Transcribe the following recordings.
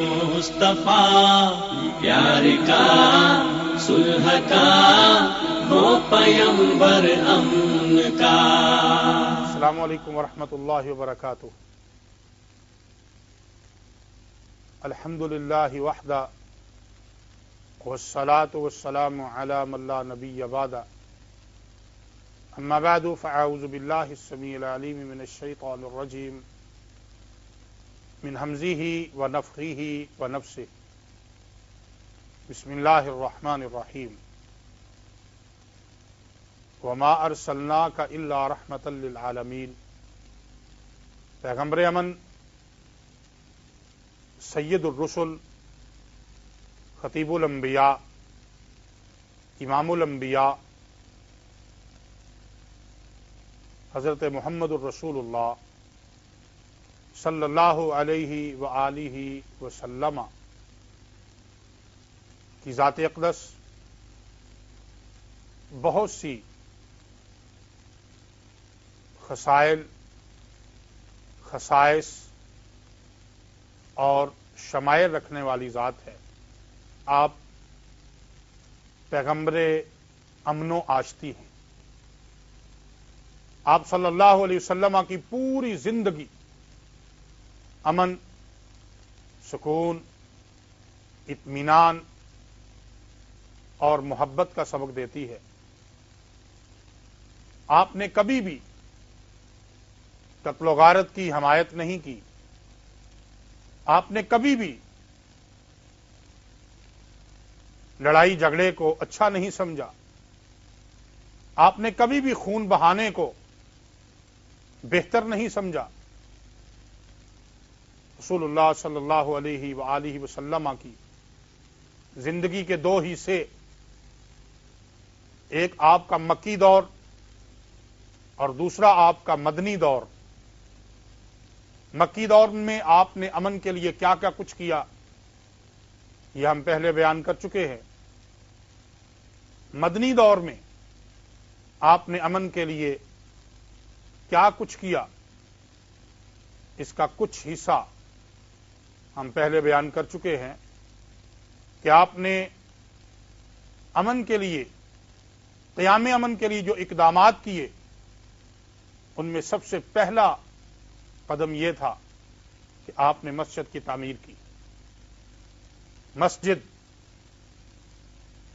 مصطفیٰ پیار کا صلح کا وہ پیمبر امن کا۔ السلام علیکم ورحمۃ اللہ وبرکاتہ۔ الحمد للہ وحدہ والصلاة والسلام علی من لا نبی بعد، اما بعد فاعوذ باللہ السمیع العلیم من الشیطان الرجیم من ہمزہ ونفخہ ونفثہ، بسم اللہ الرحمن الرحیم۔ وما ارسلناک الا رحمۃ للعالمین۔ پیغمبر امن، سید الرسل، خطیب الانبیاء، امام الانبیاء، حضرت محمد الرسول اللہ صلی اللہ علیہ وآلہ وسلم کی ذات اقدس بہت سی خصائل، خصائص اور شمائل رکھنے والی ذات ہے۔ آپ پیغمبر امن و آشتی ہیں۔ آپ صلی اللہ علیہ وسلم کی پوری زندگی امن، سکون، اطمینان اور محبت کا سبق دیتی ہے۔ آپ نے کبھی بھی قتل و غارت کی حمایت نہیں کی۔ آپ نے کبھی بھی لڑائی جھگڑے کو اچھا نہیں سمجھا۔ آپ نے کبھی بھی خون بہانے کو بہتر نہیں سمجھا۔ رسول اللہ صلی اللہ علیہ وآلہ وسلم کی زندگی کے دو حصے، ایک آپ کا مکی دور اور دوسرا آپ کا مدنی دور۔ مکی دور میں آپ نے امن کے لیے کیا کیا کچھ کیا، یہ ہم پہلے بیان کر چکے ہیں۔ مدنی دور میں آپ نے امن کے لیے کیا کچھ کیا، اس کا کچھ حصہ ہم پہلے بیان کر چکے ہیں کہ آپ نے امن کے لیے، قیام امن کے لیے جو اقدامات کیے، ان میں سب سے پہلا قدم یہ تھا کہ آپ نے مسجد کی تعمیر کی۔ مسجد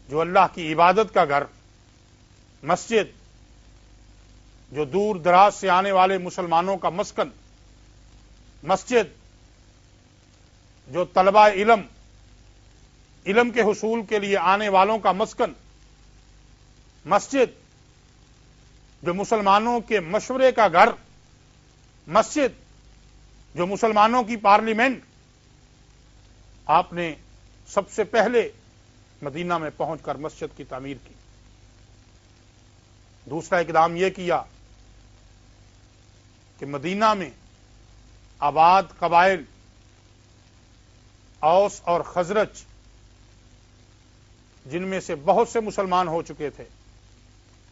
جو اللہ کی عبادت کا گھر، مسجد جو دور دراز سے آنے والے مسلمانوں کا مسکن، مسجد جو طلبہ علم کے حصول کے لیے آنے والوں کا مسکن، مسجد جو مسلمانوں کے مشورے کا گھر، مسجد جو مسلمانوں کی پارلیمنٹ، آپ نے سب سے پہلے مدینہ میں پہنچ کر مسجد کی تعمیر کی۔ دوسرا اقدام یہ کیا کہ مدینہ میں آباد قبائل اوس اور خزرج، جن میں سے بہت سے مسلمان ہو چکے تھے،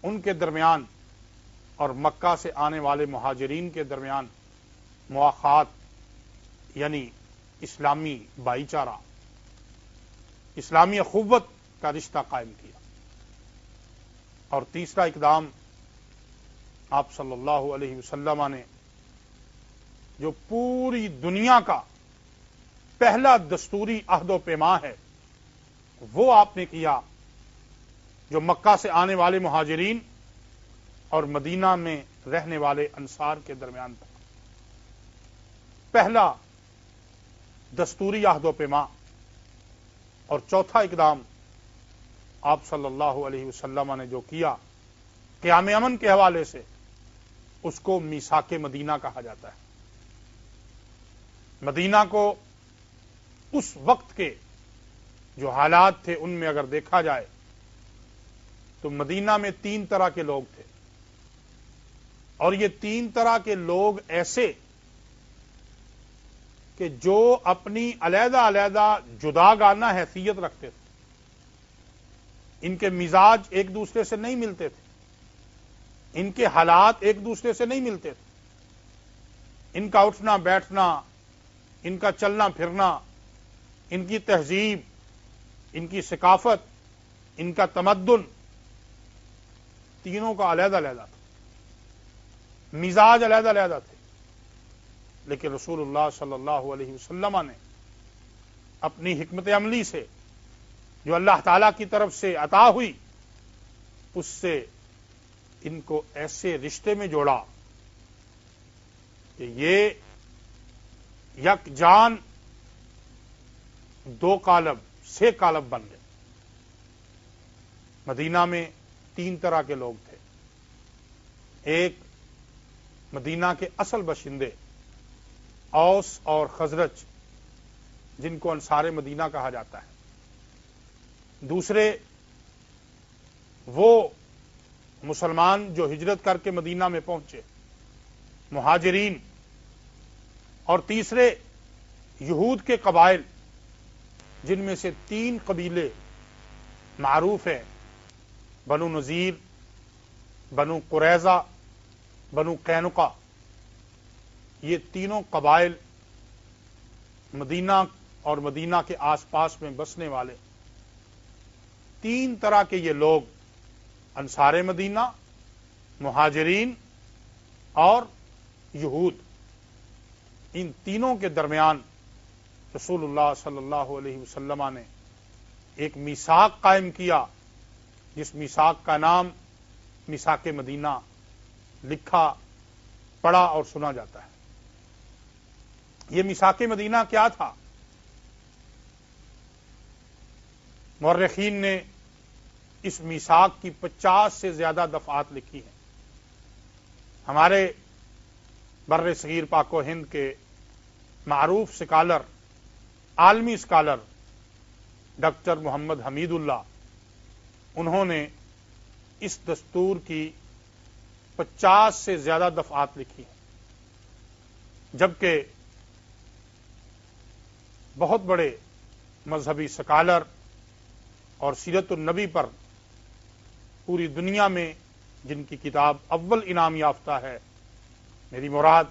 ان کے درمیان اور مکہ سے آنے والے مہاجرین کے درمیان مواخات، یعنی اسلامی بھائی چارہ، اسلامی اخوت کا رشتہ قائم کیا۔ اور تیسرا اقدام آپ صلی اللہ علیہ وسلم نے جو پوری دنیا کا پہلا دستوری عہد و پیما ہے، وہ آپ نے کیا، جو مکہ سے آنے والے مہاجرین اور مدینہ میں رہنے والے انصار کے درمیان تھا۔ پہلا دستوری عہد و پیما۔ اور چوتھا اقدام آپ صلی اللہ علیہ وسلم نے جو کیا قیام امن کے حوالے سے، اس کو میثاق مدینہ کہا جاتا ہے۔ مدینہ کو اس وقت کے جو حالات تھے ان میں اگر دیکھا جائے تو مدینہ میں تین طرح کے لوگ تھے، اور یہ تین طرح کے لوگ ایسے کہ جو اپنی علیحدہ علیحدہ جداگانہ حیثیت رکھتے تھے۔ ان کے مزاج ایک دوسرے سے نہیں ملتے تھے، ان کے حالات ایک دوسرے سے نہیں ملتے تھے، ان کا اٹھنا بیٹھنا، ان کا چلنا پھرنا، ان کی تہذیب، ان کی ثقافت، ان کا تمدن، تینوں کا علیحدہ علیحدہ تھا، مزاج علیحدہ علیحدہ تھے، لیکن رسول اللہ صلی اللہ علیہ وسلم نے اپنی حکمت عملی سے جو اللہ تعالی کی طرف سے عطا ہوئی، اس سے ان کو ایسے رشتے میں جوڑا کہ یہ یک جان دو قالب سے قالب بن گئے۔ مدینہ میں تین طرح کے لوگ تھے۔ ایک مدینہ کے اصل باشندے اوس اور خزرج، جن کو انصار مدینہ کہا جاتا ہے۔ دوسرے وہ مسلمان جو ہجرت کر کے مدینہ میں پہنچے، مہاجرین۔ اور تیسرے یہود کے قبائل، جن میں سے تین قبیلے معروف ہیں، بنو نذیر، بنو قریظہ، بنو قینقاع۔ یہ تینوں قبائل مدینہ اور مدینہ کے آس پاس میں بسنے والے تین طرح کے یہ لوگ، انصار مدینہ، مہاجرین اور یہود، ان تینوں کے درمیان رسول اللہ صلی اللہ علیہ وسلم نے ایک میثاق قائم کیا، جس میثاق کا نام میثاق مدینہ لکھا، پڑھا اور سنا جاتا ہے۔ یہ میثاق مدینہ کیا تھا؟ مورخین نے اس میثاق کی 50 سے زیادہ دفعات لکھی ہیں۔ ہمارے بر صغیر پاک و ہند کے معروف سکالر، عالمی سکالر ڈاکٹر محمد حمید اللہ، انہوں نے اس دستور کی 50 سے زیادہ دفعات لکھی ہیں، جبکہ بہت بڑے مذہبی سکالر اور سیرت النبی پر پوری دنیا میں جن کی کتاب اول انعام یافتہ ہے، میری مراد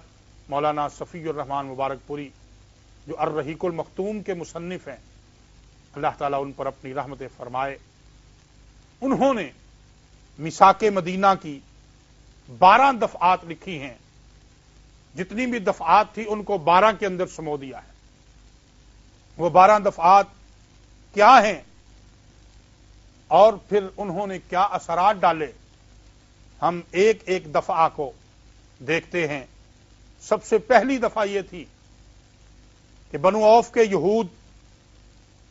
مولانا صفی الرحمان مبارک پوری، جو الرحیق المختوم کے مصنف ہیں، اللہ تعالیٰ ان پر اپنی رحمت فرمائے، انہوں نے میثاق مدینہ کی 12 دفعات لکھی ہیں۔ جتنی بھی دفعات تھی ان کو 12 کے اندر سمو دیا ہے۔ وہ 12 دفعات کیا ہیں اور پھر انہوں نے کیا اثرات ڈالے، ہم ایک ایک دفعہ کو دیکھتے ہیں۔ سب سے پہلی دفعہ یہ تھی کہ بنو اوف کے یہود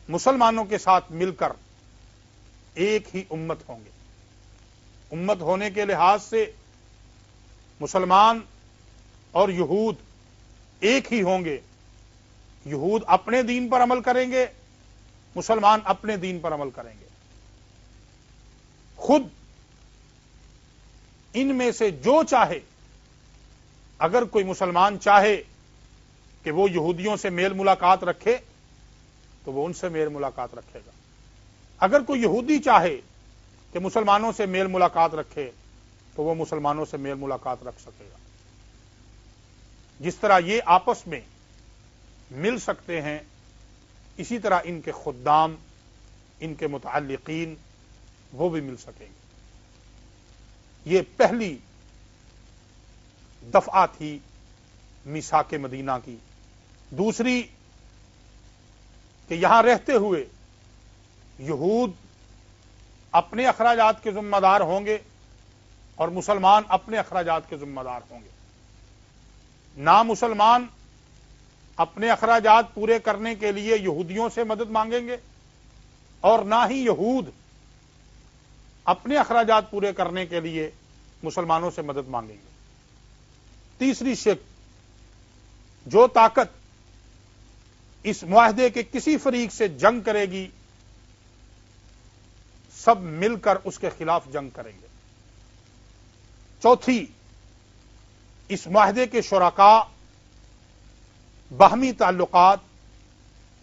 مسلمانوں کے ساتھ مل کر ایک ہی امت ہوں گے۔ امت ہونے کے لحاظ سے مسلمان اور یہود ایک ہی ہوں گے۔ یہود اپنے دین پر عمل کریں گے، مسلمان اپنے دین پر عمل کریں گے۔ خود ان میں سے جو چاہے، اگر کوئی مسلمان چاہے کہ وہ یہودیوں سے میل ملاقات رکھے تو وہ ان سے میل ملاقات رکھے گا۔ اگر کوئی یہودی چاہے کہ مسلمانوں سے میل ملاقات رکھے تو وہ مسلمانوں سے میل ملاقات رکھ سکے گا۔ جس طرح یہ آپس میں مل سکتے ہیں، اسی طرح ان کے خدام، ان کے متعلقین وہ بھی مل سکیں گے۔ یہ پہلی دفعہ تھی میثاق مدینہ کی۔ دوسری کہ یہاں رہتے ہوئے یہود اپنے اخراجات کے ذمہ دار ہوں گے اور مسلمان اپنے اخراجات کے ذمہ دار ہوں گے۔ نہ مسلمان اپنے اخراجات پورے کرنے کے لیے یہودیوں سے مدد مانگیں گے اور نہ ہی یہود اپنے اخراجات پورے کرنے کے لیے مسلمانوں سے مدد مانگیں گے۔ تیسری شق، جو طاقت اس معاہدے کے کسی فریق سے جنگ کرے گی، سب مل کر اس کے خلاف جنگ کریں گے۔ چوتھی، اس معاہدے کے شرکاء باہمی تعلقات،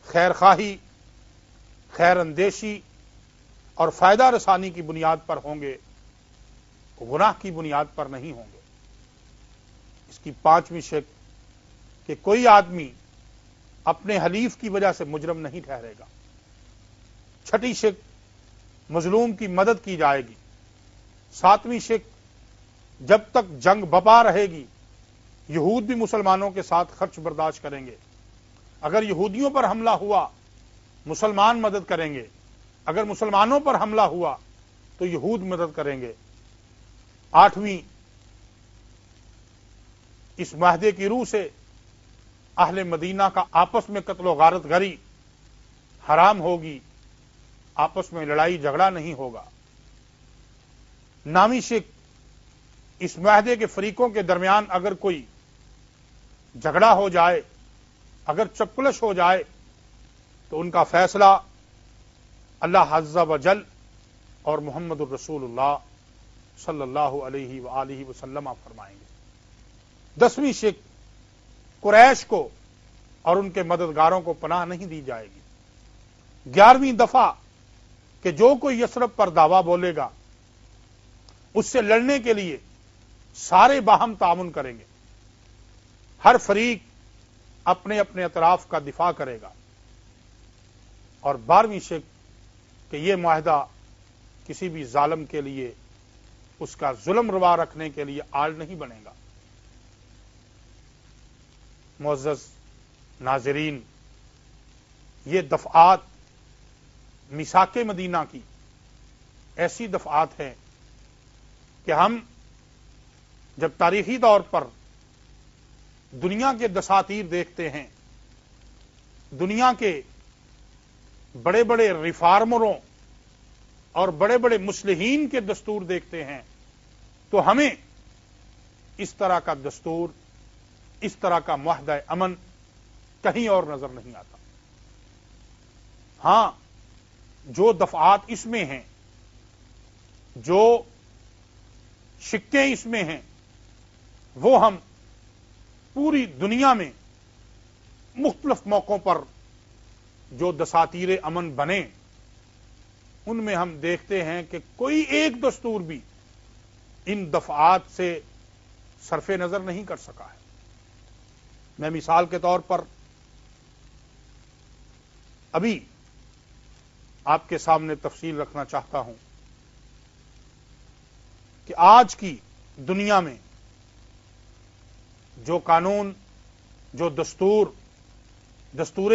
خیر خواہی، خیر اندیشی اور فائدہ رسانی کی بنیاد پر ہوں گے، گناہ کی بنیاد پر نہیں ہوں گے۔ اس کی 5ویں شق کہ کوئی آدمی اپنے حلیف کی وجہ سے مجرم نہیں ٹھہرے گا۔ چھٹی شق، مظلوم کی مدد کی جائے گی۔ ساتویں شق، جب تک جنگ بپا رہے گی یہود بھی مسلمانوں کے ساتھ خرچ برداشت کریں گے۔ اگر یہودیوں پر حملہ ہوا مسلمان مدد کریں گے، اگر مسلمانوں پر حملہ ہوا تو یہود مدد کریں گے۔ آٹھویں، اس معاہدے کی روح سے اہل مدینہ کا آپس میں قتل و غارت گری حرام ہوگی، آپس میں لڑائی جھگڑا نہیں ہوگا۔ نامی شق، اس معاہدے کے فریقوں کے درمیان اگر کوئی جھگڑا ہو جائے، اگر چپلش ہو جائے تو ان کا فیصلہ اللہ عز و جل اور محمد الرسول اللہ صلی اللہ علیہ وآلہ وسلم فرمائیں گے۔ 10ویں شق، قریش کو اور ان کے مددگاروں کو پناہ نہیں دی جائے گی۔ 11ویں دفعہ کہ جو کوئی یثرب پر دعویٰ بولے گا اس سے لڑنے کے لیے سارے باہم تعاون کریں گے، ہر فریق اپنے اپنے اطراف کا دفاع کرے گا۔ اور 12ویں شق کہ یہ معاہدہ کسی بھی ظالم کے لیے اس کا ظلم روا رکھنے کے لیے آڑ نہیں بنے گا۔ معزز ناظرین، یہ دفعات میثاق مدینہ کی ایسی دفعات ہیں کہ ہم جب تاریخی طور پر دنیا کے دساتیر دیکھتے ہیں، دنیا کے بڑے بڑے ریفارمروں اور بڑے بڑے مصلحین کے دستور دیکھتے ہیں تو ہمیں اس طرح کا دستور، اس طرح کا معاہدہ امن کہیں اور نظر نہیں آتا۔ ہاں، جو دفعات اس میں ہیں، جو شقیں اس میں ہیں، وہ ہم پوری دنیا میں مختلف موقعوں پر جو دساتیر امن بنے ان میں ہم دیکھتے ہیں کہ کوئی ایک دستور بھی ان دفعات سے صرف نظر نہیں کر سکا ہے۔ میں مثال کے طور پر ابھی آپ کے سامنے تفصیل رکھنا چاہتا ہوں کہ آج کی دنیا میں جو قانون، جو دستور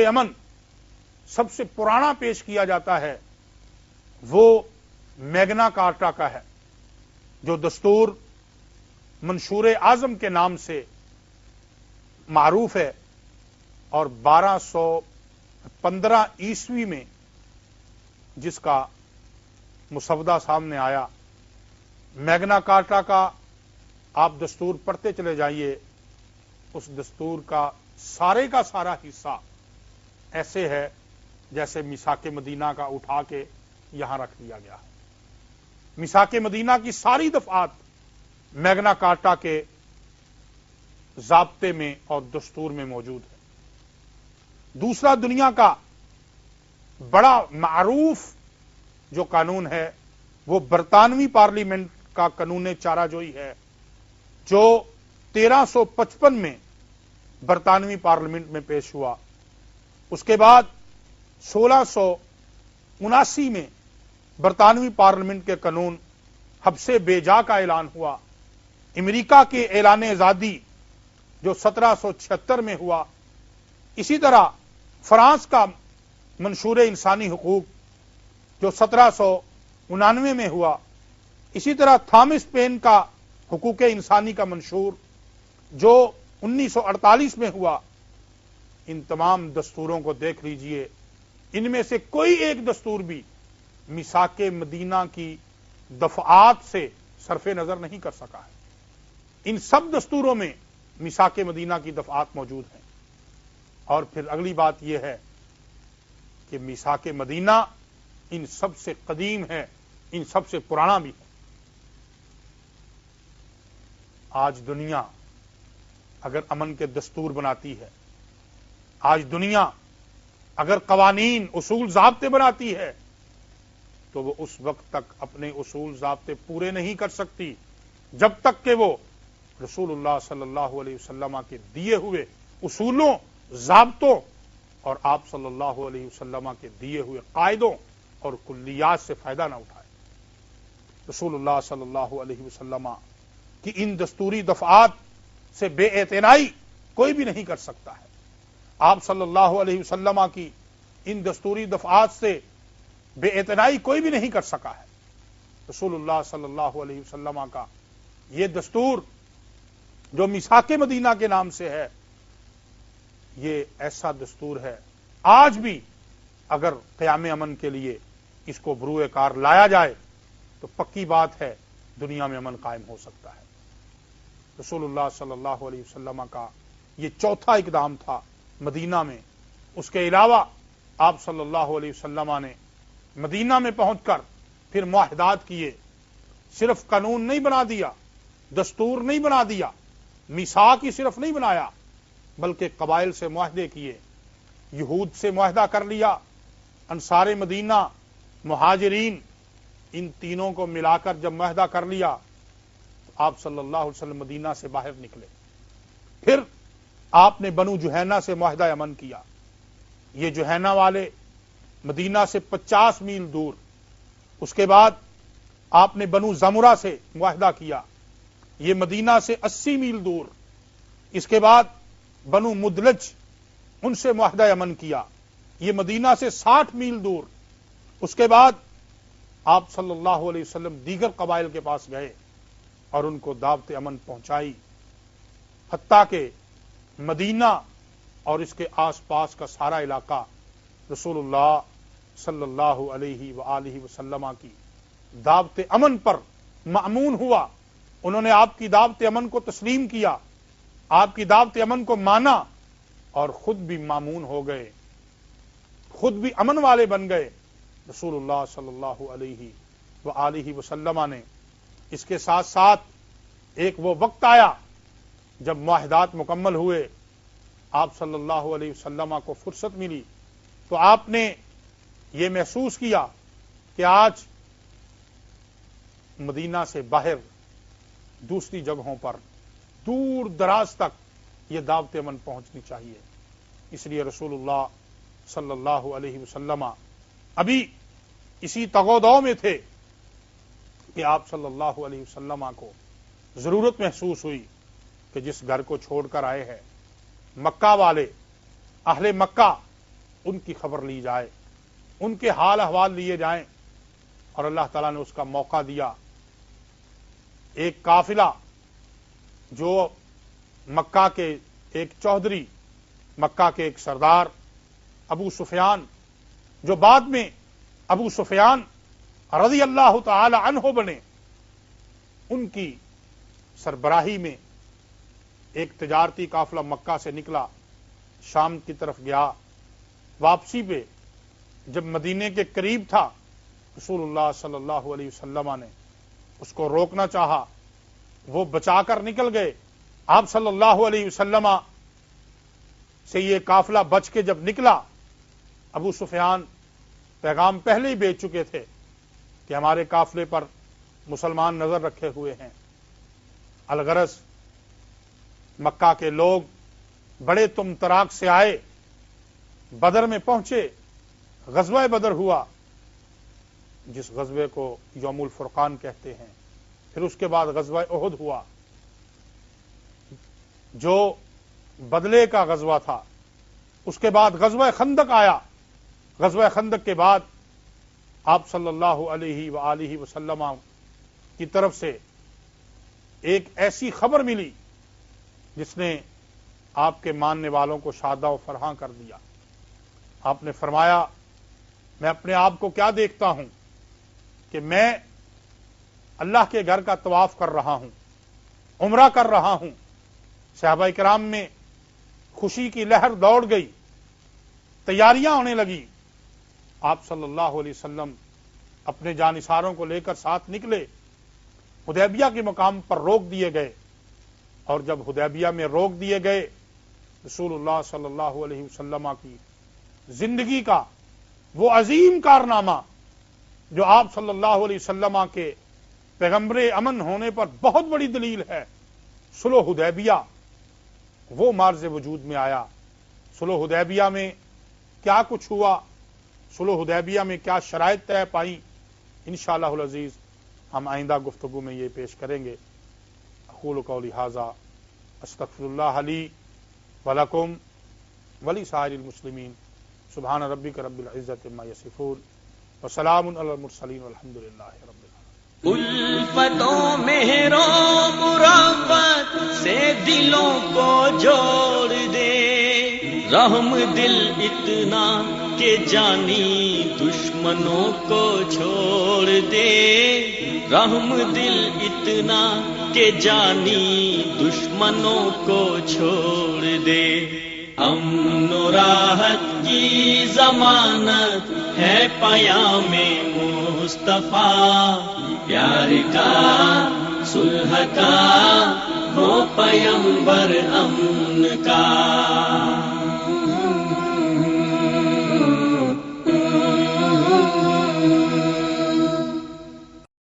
امن سب سے پرانا پیش کیا جاتا ہے وہ میگنا کارٹا کا ہے، جو دستور منشور اعظم کے نام سے معروف ہے، اور 1215 عیسوی میں جس کا مسودہ سامنے آیا۔ میگنا کارٹا کا آپ دستور پڑھتے چلے جائیے، اس دستور کا سارا حصہ ایسے ہے جیسے میثاق مدینہ کا اٹھا کے یہاں رکھ دیا گیا ہے۔ میثاق مدینہ کی ساری دفعات میگنا کارٹا کے ضابطے میں اور دستور میں موجود ہے۔ دوسرا دنیا کا بڑا معروف جو قانون ہے وہ برطانوی پارلیمنٹ کا قانون چارہ جوئی ہے، جو 1355 میں برطانوی پارلیمنٹ میں پیش ہوا۔ اس کے بعد 1679 میں برطانوی پارلیمنٹ کے قانون حبس بے جا کا اعلان ہوا۔ امریکہ کے اعلان آزادی جو 1776 میں ہوا، اسی طرح فرانس کا منشور انسانی حقوق جو 1799 میں ہوا، اسی طرح تھامس پین کا حقوق انسانی کا منشور جو 1948 میں ہوا۔ ان تمام دستوروں کو دیکھ لیجئے، ان میں سے کوئی ایک دستور بھی میثاق مدینہ کی دفعات سے صرف نظر نہیں کر سکا ہے۔ ان سب دستوروں میں میثاق مدینہ کی دفعات موجود ہیں۔ اور پھر اگلی بات یہ ہے کہ میثاق مدینہ ان سب سے قدیم ہے، ان سب سے پرانا بھی ہے۔ آج دنیا اگر امن کے دستور بناتی ہے، آج دنیا اگر قوانین، اصول، ضابطے بناتی ہے تو وہ اس وقت تک اپنے اصول ضابطے پورے نہیں کر سکتی جب تک کہ وہ رسول اللہ صلی اللہ علیہ وسلم کے دیے ہوئے اصولوں، ضابطوں اور آپ صلی اللہ علیہ وسلم کے دیے ہوئے قاعدوں اور کلیات سے فائدہ نہ اٹھائے۔ رسول اللہ صلی اللہ علیہ وسلم کی ان دستوری دفعات سے بے اعتنائی کوئی بھی نہیں کر سکتا ہے۔ آپ صلی اللہ علیہ وسلم کی ان دستوری دفعات سے بے اعتنائی کوئی بھی نہیں کر سکا ہے۔ رسول اللہ صلی اللہ علیہ وسلم کا یہ دستور جو میثاق مدینہ کے نام سے ہے، یہ ایسا دستور ہے، آج بھی اگر قیام امن کے لیے اس کو بروئے کار لایا جائے تو پکی بات ہے دنیا میں امن قائم ہو سکتا ہے۔ رسول اللہ صلی اللہ علیہ وسلم کا یہ چوتھا اقدام تھا مدینہ میں۔ اس کے علاوہ آپ صلی اللہ علیہ وسلم نے مدینہ میں پہنچ کر پھر معاہدات کیے، صرف قانون نہیں بنا دیا، دستور نہیں بنا دیا، میثاق ہی صرف نہیں بنایا، بلکہ قبائل سے معاہدے کیے، یہود سے معاہدہ کر لیا، انصار مدینہ، مہاجرین، ان تینوں کو ملا کر جب معاہدہ کر لیا تو آپ صلی اللہ علیہ وسلم مدینہ سے باہر نکلے۔ پھر آپ نے بنو جہینہ سے معاہدہ امن کیا۔ یہ جہینہ والے مدینہ سے 50 میل دور۔ اس کے بعد آپ نے بنو زمرہ سے معاہدہ کیا، یہ مدینہ سے 80 میل دور۔ اس کے بعد بنو مدلج، ان سے معاہدہ امن کیا، یہ مدینہ سے 60 میل دور۔ اس کے بعد آپ صلی اللہ علیہ وسلم دیگر قبائل کے پاس گئے اور ان کو دعوت امن پہنچائی، حتیٰ کہ مدینہ اور اس کے آس پاس کا سارا علاقہ رسول اللہ صلی اللہ علیہ وآلہ وسلم کی دعوت امن پر مأمون ہوا۔ انہوں نے آپ کی دعوت امن کو تسلیم کیا، آپ کی دعوت امن کو مانا اور خود بھی مامون ہو گئے، خود بھی امن والے بن گئے۔ رسول اللہ صلی اللہ علیہ وآلہ وسلم نے اس کے ساتھ ساتھ ایک وہ وقت آیا جب معاہدات مکمل ہوئے، آپ صلی اللہ علیہ وسلم کو فرصت ملی تو آپ نے یہ محسوس کیا کہ آج مدینہ سے باہر دوسری جگہوں پر دور دراز تک یہ دعوت امن پہنچنی چاہیے۔ اس لیے رسول اللہ صلی اللہ علیہ وسلم ابھی اسی تگودو میں تھے کہ آپ صلی اللہ علیہ وسلم کو ضرورت محسوس ہوئی کہ جس گھر کو چھوڑ کر آئے ہیں مکہ والے، اہل مکہ، ان کی خبر لی جائے، ان کے حال احوال لیے جائیں۔ اور اللہ تعالیٰ نے اس کا موقع دیا۔ ایک قافلہ جو مکہ کے ایک چودھری، مکہ کے ایک سردار ابو سفیان، جو بعد میں ابو سفیان رضی اللہ تعالی عنہ بنے، ان کی سربراہی میں ایک تجارتی قافلہ مکہ سے نکلا، شام کی طرف گیا۔ واپسی پہ جب مدینے کے قریب تھا، رسول اللہ صلی اللہ علیہ وسلم نے اس کو روکنا چاہا، وہ بچا کر نکل گئے۔ آپ صلی اللہ علیہ وسلم سے یہ قافلہ بچ کے جب نکلا، ابو سفیان پیغام پہلے ہی بھیج چکے تھے کہ ہمارے قافلے پر مسلمان نظر رکھے ہوئے ہیں۔ الغرض مکہ کے لوگ بڑے تم تراک سے آئے، بدر میں پہنچے، غزوہ بدر ہوا، جس غزوے کو یوم الفرقان کہتے ہیں۔ پھر اس کے بعد غزوہ احد ہوا جو بدلے کا غزوہ تھا۔ اس کے بعد غزوہ خندق آیا۔ غزوہ خندق کے بعد آپ صلی اللہ علیہ وآلہ وسلم کی طرف سے ایک ایسی خبر ملی جس نے آپ کے ماننے والوں کو شادہ و فرحاں کر دیا۔ آپ نے فرمایا، میں اپنے آپ کو کیا دیکھتا ہوں کہ میں اللہ کے گھر کا طواف کر رہا ہوں، عمرہ کر رہا ہوں۔ صحابہ کرام میں خوشی کی لہر دوڑ گئی، تیاریاں ہونے لگی۔ آپ صلی اللہ علیہ وسلم اپنے جانثاروں کو لے کر ساتھ نکلے، حدیبیہ کے مقام پر روک دیے گئے، اور جب حدیبیہ میں روک دیے گئے، رسول اللہ صلی اللہ علیہ وسلم کی زندگی کا وہ عظیم کارنامہ جو آپ صلی اللہ علیہ وسلم کے پیغمبر امن ہونے پر بہت بڑی دلیل ہے، صلح حدیبیہ، وہ مارز وجود میں آیا۔ صلح حدیبیہ میں کیا کچھ ہوا، صلح حدیبیہ میں کیا شرائط طے پائیں، انشاءاللہ العزیز ہم آئندہ گفتگو میں یہ پیش کریں گے۔ اقول قولی ھذا استغفر اللہ لی ولکم ولسائر المسلمین، سبحان ربک رب العزت عما یصفون وسلام علی المرسلین والحمد للہ رب العالمین۔ الفتوں مہروں مرافت سے دلوں کو جوڑ دے، رحم دل اتنا کہ جانی دشمنوں کو چھوڑ دے، رحم دل اتنا کہ جانی دشمنوں کو چھوڑ دے۔ امن و راحت کی ضمانت ہے پیام مصطفیٰ، پیار کا صلح کا وہ پیمبر امن کا۔